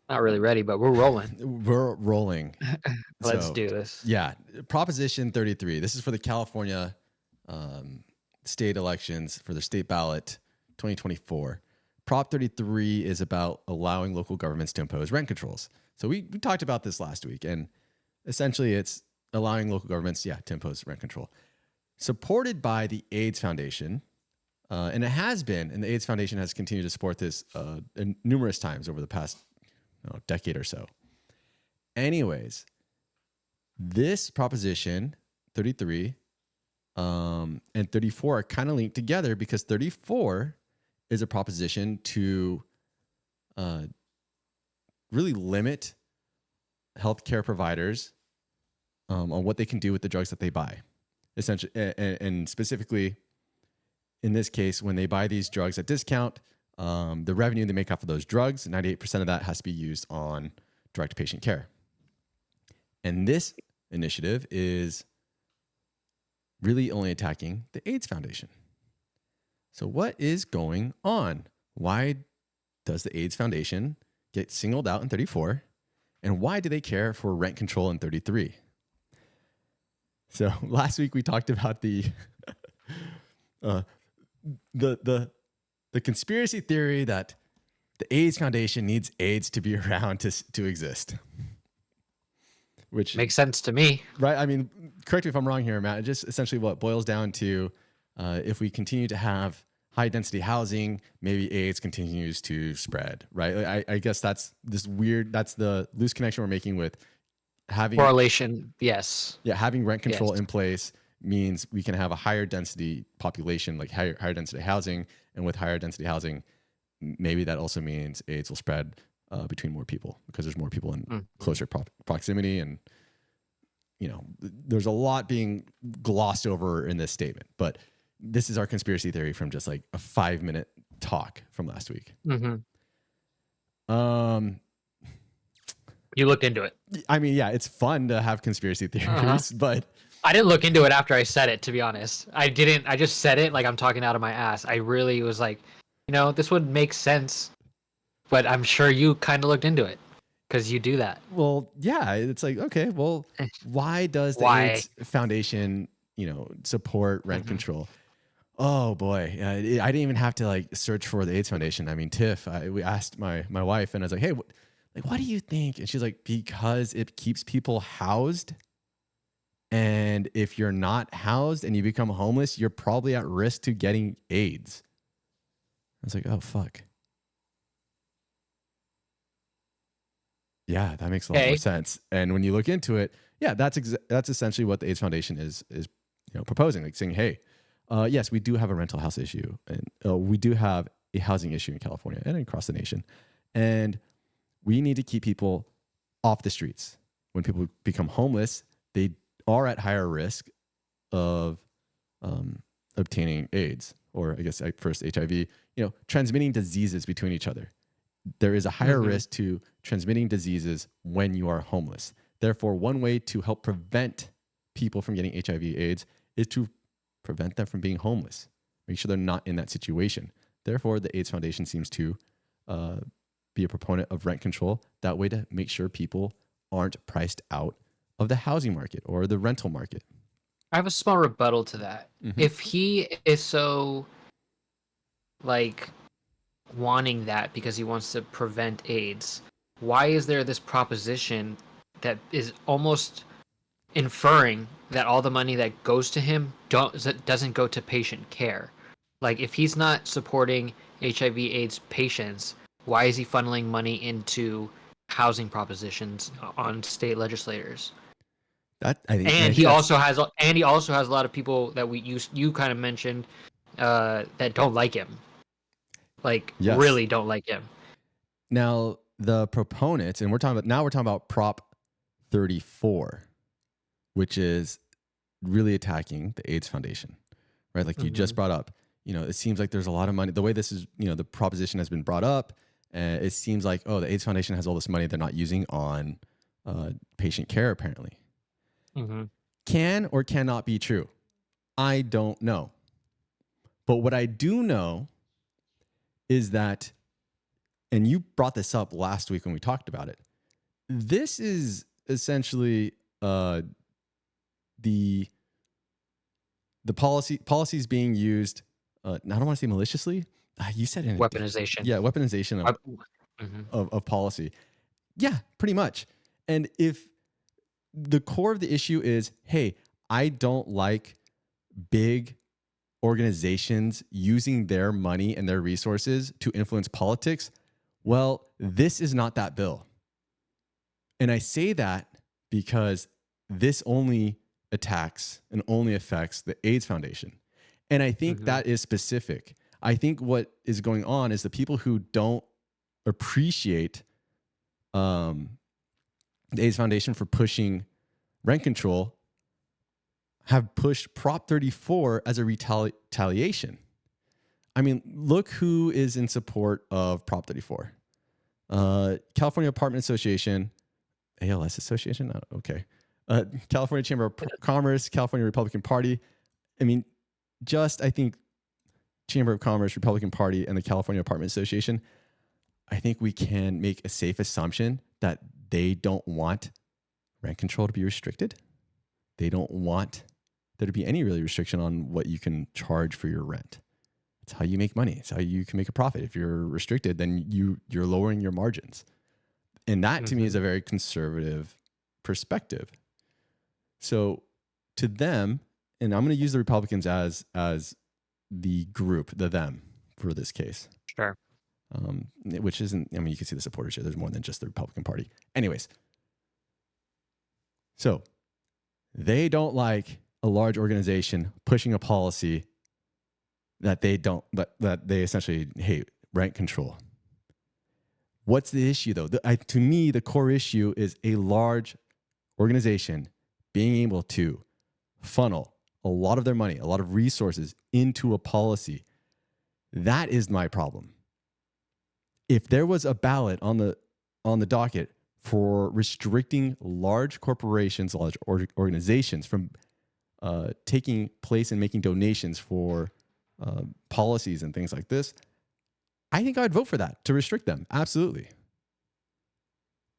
Not really ready, but we're rolling. We're rolling. Let's So, do this. yeah, Proposition 33. This is for the California um, state elections for the state ballot 2024. Prop 33 is about allowing local governments to impose rent controls. So we talked about this last week, and essentially it's allowing local governments, to impose rent control. Supported by the AIDS Foundation, and it has been, and the AIDS Foundation has continued to support this numerous times over the past decade or so. Anyways, this Proposition 33 and 34 are kind of linked together because 34 is a proposition to really limit healthcare providers on what they can do with the drugs that they buy. Essentially, and specifically, in this case, when they buy these drugs at discount, the revenue they make off of those drugs, 98% of that has to be used on direct patient care. And this initiative is really only attacking the AIDS Foundation. So what is going on? Why does the AIDS Foundation get singled out in 34? And why do they care for rent control in 33? So last week we talked about the conspiracy theory that the AIDS Foundation needs AIDS to be around to exist. Which makes sense to me. Right? I mean, correct me if I'm wrong here, Matt. It just essentially what boils down to if we continue to have high density housing, maybe AIDS continues to spread, right? I guess that's the loose connection we're making with having correlation. Yes. Yeah, having rent control in place means we can have a higher density population, like higher density housing. And with higher density housing, maybe that also means AIDS will spread between more people because there's more people in closer proximity. And, there's a lot being glossed over in this statement. But this is our conspiracy theory from just like a 5-minute talk from last week. You looked into it. I mean, yeah, it's fun to have conspiracy theories, but I didn't look into it after I said it, to be honest. I didn't. I just said it like I'm talking out of my ass. I really was like, this would make sense. But I'm sure you kind of looked into it because you do that. Well, yeah, it's like, okay, well, why does the AIDS Foundation, support rent control? Oh boy, I didn't even have to like search for the AIDS Foundation. I mean, Tiff, we asked my wife, and I was like, hey, what do you think? And she's like, because it keeps people housed. And if you're not housed and you become homeless, you're probably at risk to getting AIDS. I was like, oh, fuck. Yeah, that makes a lot more sense. And when you look into it, yeah, that's essentially what the AIDS Foundation is proposing, like saying, hey, yes, we do have a rental house issue, and we do have a housing issue in California and across the nation. And we need to keep people off the streets. When people become homeless, they are at higher risk of obtaining AIDS, or I guess first HIV, transmitting diseases between each other. There is a higher risk to transmitting diseases when you are homeless. Therefore, one way to help prevent people from getting HIV AIDS is to prevent them from being homeless. Make sure they're not in that situation. Therefore, the AIDS Foundation seems to be a proponent of rent control that way to make sure people aren't priced out of the housing market or the rental market. I have a small rebuttal to that. If he is so wanting that because he wants to prevent AIDS, why is there this proposition that is almost inferring that all the money that goes to him doesn't go to patient care? Like, if he's not supporting HIV/AIDS patients, why is he funneling money into housing propositions on state legislators? He also has a lot of people that you kind of mentioned that don't like him. Really don't like him. Now, the proponents, and we're talking about Prop 34, which is really attacking the AIDS Foundation, right? Like you just brought up, it seems like there's a lot of money. The way this is, the proposition has been brought up, it seems like, oh, the AIDS Foundation has all this money they're not using on patient care, apparently. Can or cannot be true. I don't know. But what I do know is that and you brought this up last week when we talked about it. This is essentially the policies being used. I don't want to say maliciously. You said it in a Weaponization. weaponization Mhm. of policy. Yeah, pretty much. And if the core of the issue is, hey, I don't like big organizations using their money and their resources to influence politics, well, this is not that bill. And I say that because this only attacks and only affects the AIDS Foundation. And I think Mhm. that is specific. I think what is going on is the people who don't appreciate the AIDS Foundation for pushing rent control have pushed Prop 34 as a retaliation. I mean, look who is in support of Prop 34. California Apartment Association, ALS Association? Oh, okay. California Chamber of Commerce, California Republican Party. I mean, I think Chamber of Commerce, Republican Party, and the California Apartment Association, I think we can make a safe assumption that they don't want rent control to be restricted. They don't want there to be any really restriction on what you can charge for your rent. It's how you make money. It's how you can make a profit. If you're restricted, then you're lowering your margins. And that to me is Mhm. a very conservative perspective. So to them, and I'm going to use the Republicans as the group, the them for this case, Sure. which isn't, I mean, you can see the supporters here. There's more than just the Republican Party. Anyways, so they don't like a large organization pushing a policy that they don't, that they essentially hate, rent control. What's the issue though? To me, the core issue is a large organization being able to funnel a lot of their money, a lot of resources into a policy. That is my problem. If there was a ballot on the docket for restricting large corporations, large organizations from taking place and making donations for policies and things like this, I think I'd vote for that to restrict them. Absolutely.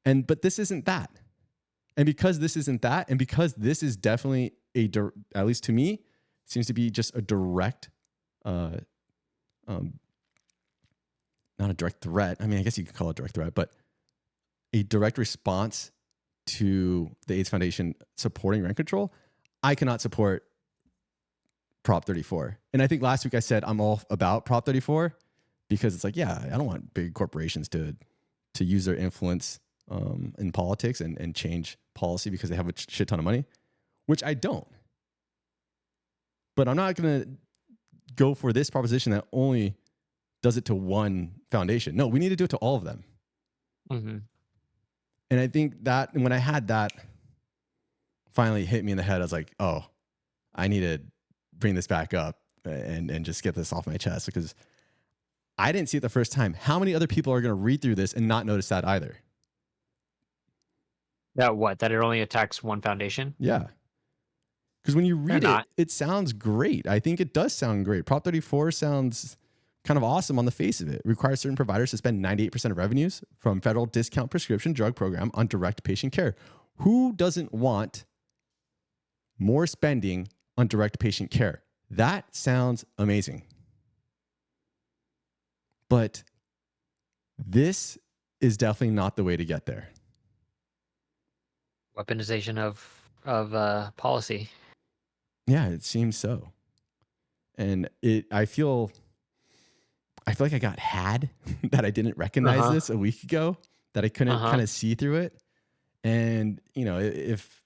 But this isn't that. And because this isn't that, and because this is definitely at least to me, seems to be just a direct, not a direct threat. I mean, I guess you could call it a direct threat, but a direct response to the AIDS Foundation supporting rent control, I cannot support Prop 34. And I think last week I said I'm all about Prop 34 because it's like, yeah, I don't want big corporations to use their influence in politics and change policy because they have a shit ton of money, which I don't. But I'm not going to go for this proposition that only does it to one foundation. No, we need to do it to all of them. Mm-hmm. And I think that when I had that finally hit me in the head, I was like, oh, I need to bring this back up and just get this off my chest because I didn't see it the first time. How many other people are going to read through this and not notice that either? That what? That it only attacks one foundation? Yeah. Because when you read not. it sounds great. I think it does sound great. Prop 34 sounds kind of awesome on the face of it. It requires certain providers to spend 98% of revenues from federal discount prescription drug program on direct patient care. Who doesn't want more spending on direct patient care? That sounds amazing. But this is definitely not the way to get there. Weaponization of policy. Yeah, it seems so. And I feel like I got had that I didn't recognize Uh-huh. this a week ago, that I couldn't kind of see through it. And, if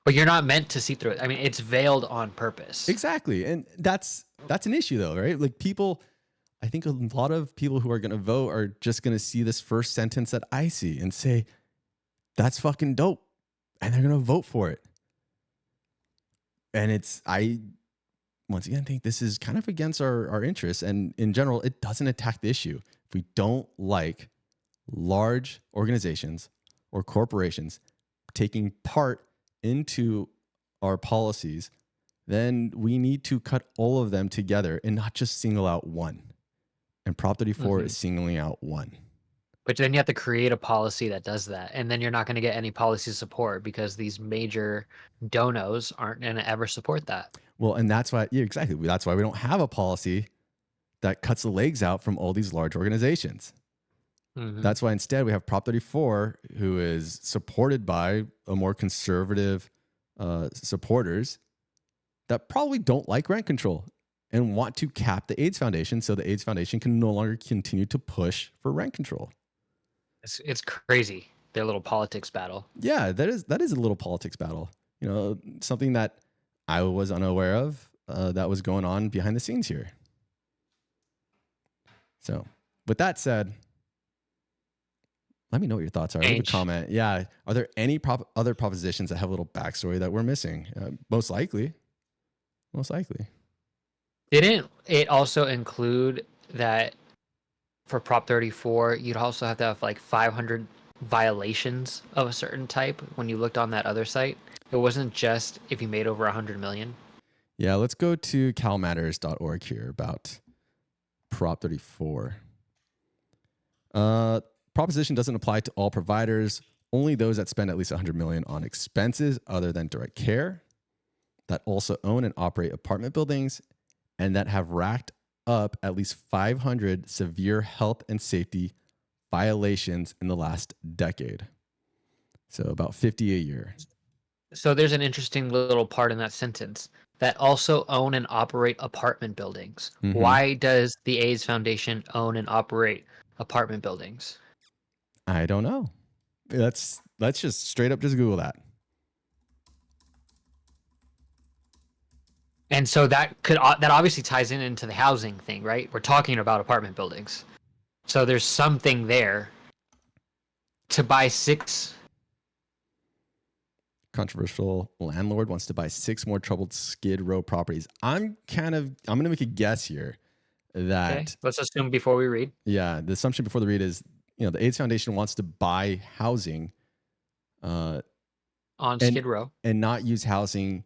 But you're not meant to see through it. I mean, it's veiled on purpose. exactly. And that's an issue though, right? Like I think a lot of people who are going to vote are just going to see this first sentence that I see and say, that's fucking dope. And they're going to vote for it. And I once again think this is kind of against our interests. And in general, it doesn't attack the issue. If we don't like large organizations or corporations taking part into our policies, then we need to cut all of them together and not just single out one. And Prop 34 is singling out one. But then you have to create a policy that does that, and then you're not going to get any policy support because these major donos aren't going to ever support that. Well, and that's why, yeah, exactly. That's why we don't have a policy that cuts the legs out from all these large organizations. Mm-hmm. That's why instead we have Prop 34, who is supported by a more conservative supporters that probably don't like rent control and want to cap the AIDS Foundation so the AIDS Foundation can no longer continue to push for rent control. It's crazy, their little politics battle. Yeah, that is a little politics battle. You know, something that I was unaware of that was going on behind the scenes here. So, with that said, let me know what your thoughts are. Leave a comment. Yeah, are there any other propositions that have a little backstory that we're missing? Most likely. Didn't it also include that for Prop 34, you'd also have to have like 500 violations of a certain type when you looked on that other site? It wasn't just if you made over 100 million. Yeah, let's go to calmatters.org here about Prop 34. Proposition doesn't apply to all providers, only those that spend at least 100 million on expenses other than direct care, that also own and operate apartment buildings, and that have racked up at least 500 severe health and safety violations in the last decade. So about 50 a year. So there's an interesting little part in that sentence that also own and operate apartment buildings. Mm-hmm. Why does the AIDS Foundation own and operate apartment buildings? I don't know. Let's just straight up just Google that. And so that obviously ties into the housing thing, right? We're talking about apartment buildings. So there's something there to buy 6. Controversial landlord wants to buy 6 more troubled Skid Row properties. I'm going to make a guess here that. Okay, let's assume before we read. Yeah, the assumption before the read is, the AIDS Foundation wants to buy housing on Skid Row and not use housing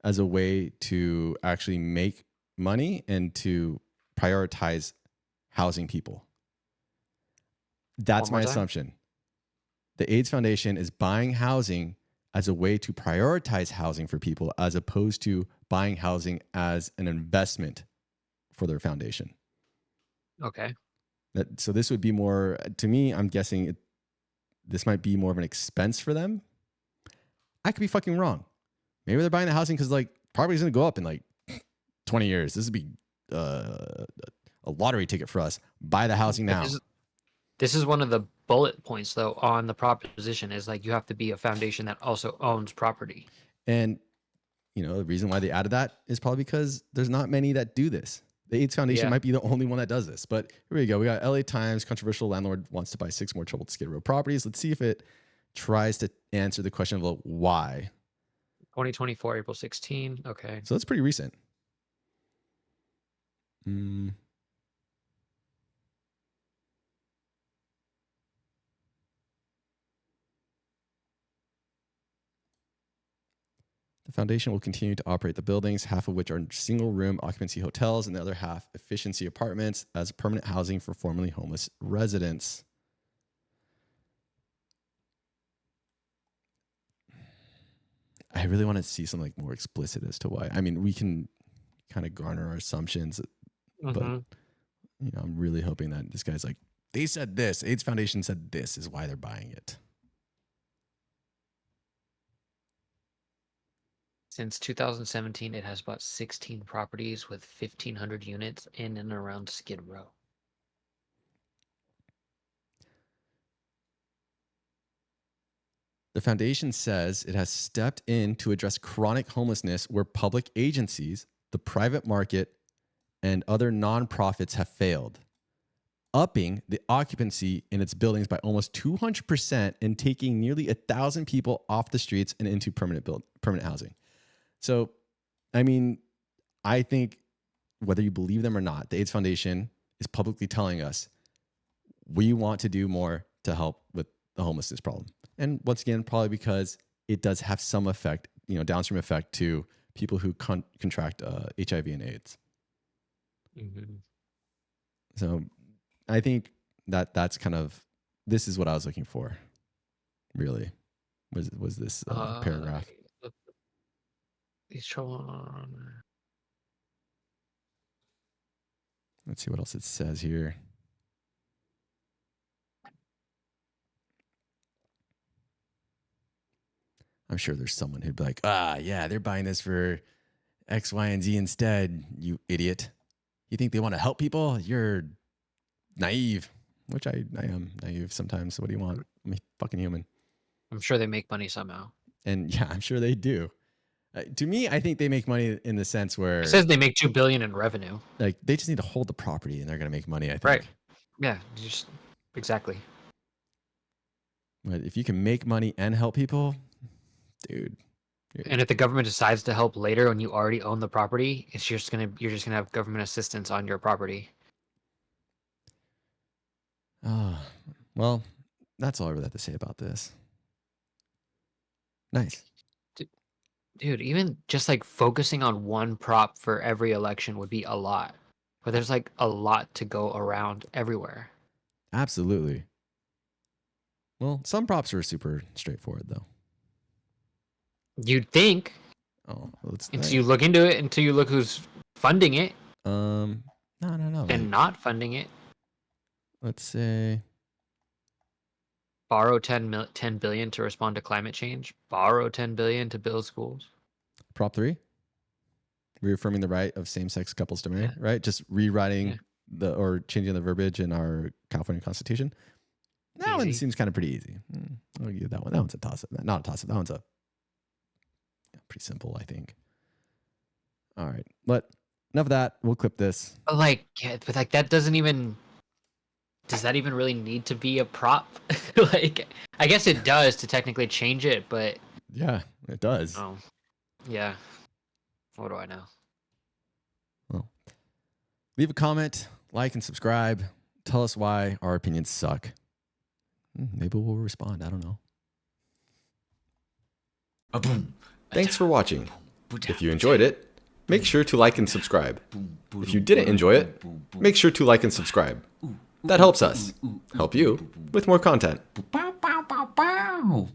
as a way to actually make money and to prioritize housing people. That's my assumption. The AIDS Foundation is buying housing as a way to prioritize housing for people as opposed to buying housing as an investment for their foundation. Okay. So this would be more, to me, I'm guessing this might be more of an expense for them. I could be fucking wrong. Maybe they're buying the housing because like property's going to go up in like 20 years. This would be a lottery ticket for us. Buy the housing now. This is one of the bullet points though on the proposition is like you have to be a foundation that also owns property. And the reason why they added that is probably because there's not many that do this. The AIDS Foundation might be the only one that does this. But here we go. We got LA Times, controversial landlord wants to buy 6 more troubled Skid Row properties. Let's see if it tries to answer the question of why. 2024, April 16. Okay. So that's pretty recent. The foundation will continue to operate the buildings, half of which are single-room occupancy hotels and the other half efficiency apartments as permanent housing for formerly homeless residents. I really want to see something like more explicit as to why. I mean, we can kind of garner our assumptions, but I'm really hoping that this guy's like, they said this, AIDS Foundation said this is why they're buying it. Since 2017, it has bought 16 properties with 1,500 units in and around Skid Row. The foundation says it has stepped in to address chronic homelessness where public agencies, the private market, and other nonprofits have failed, upping the occupancy in its buildings by almost 200% and taking nearly 1,000 people off the streets and into permanent housing. So, I mean, I think whether you believe them or not, the AIDS Foundation is publicly telling us we want to do more to help with the homelessness problem. And once again, probably because it does have some effect, downstream effect to people who contract HIV and AIDS. Mm-hmm. So I think that's kind of this is what I was looking for. Really, was this paragraph? He's trouble. Let's see what else it says here. I'm sure there's someone who'd be like, yeah, they're buying this for X, Y, and Z instead, you idiot. You think they want to help people? You're naive, which I am naive sometimes. So what do you want? I'm a fucking human. I'm sure they make money somehow. And yeah, I'm sure they do. To me, I think they make money in the sense where It says they make $2 billion in revenue. like they just need to hold the property and they're going to make money, I think. Right. Yeah, exactly. But if you can make money and help people, dude. And if the government decides to help later when you already own the property, you're just gonna have government assistance on your property. Well, that's all I really have to say about this. Nice. Dude, even just like focusing on one prop for every election would be a lot. But there's like a lot to go around everywhere. Absolutely. Well, some props are super straightforward though. You'd think. Oh, Until you look into it, until you look who's funding it. No. And not funding it. Let's say Borrow 10 billion to respond to climate change. Borrow 10 billion to build schools. Prop 3, reaffirming the right of same-sex couples to marry, right? Just rewriting or changing the verbiage in our California Constitution. That one seems kind of pretty easy. I'll give you that one. That one's a toss-up. Not a toss-up. That one's pretty simple, I think. All right, but enough of that. We'll clip this. But that doesn't even. Does that even really need to be a prop? Like, I guess it does to technically change it, but yeah, it does. Oh, yeah. What do I know? Well, leave a comment, like, and subscribe. Tell us why our opinions suck. Maybe we'll respond. I don't know. Thanks for watching. If you enjoyed it, make sure to like and subscribe. If you didn't enjoy it, make sure to like and subscribe. That helps us help you with more content.